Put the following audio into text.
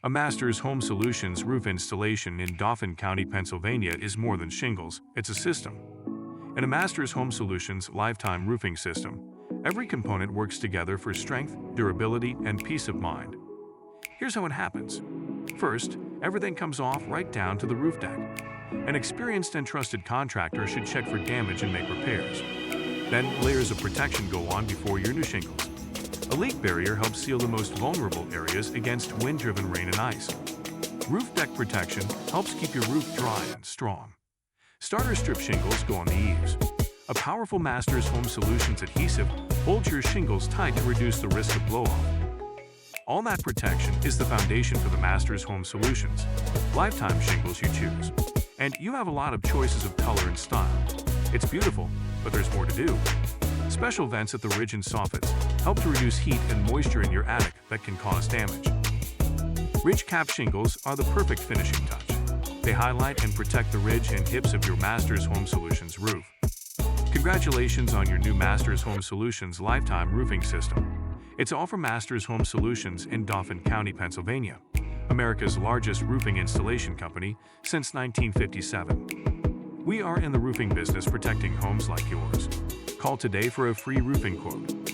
A Masters Home Solutions roof installation in Dauphin County, Pennsylvania is more than shingles, it's a system. In a Masters Home Solutions lifetime roofing system, every component works together for strength, durability, and peace of mind. Here's how it happens. First, everything comes off right down to the roof deck. An experienced and trusted contractor should check for damage and make repairs. Then, layers of protection go on before your new shingles. A leak barrier helps seal the most vulnerable areas against wind-driven rain and ice. Roof deck protection helps keep your roof dry and strong. Starter strip shingles go on the eaves. A powerful Masters Home Solutions adhesive holds your shingles tight to reduce the risk of blowoff. All that protection is the foundation for the Masters Home Solutions lifetime shingles you choose. And you have a lot of choices of color and style. It's beautiful, but there's more to do. Special vents at the ridge and soffits help to reduce heat and moisture in your attic that can cause damage. Ridge cap shingles are the perfect finishing touch. They highlight and protect the ridge and hips of your Masters Home Solutions roof. Congratulations on your new Masters Home Solutions lifetime roofing system. It's all from Masters Home Solutions in Dauphin County, Pennsylvania, America's largest roofing installation company since 1957. We are in the roofing business protecting homes like yours. Call today for a free roofing quote.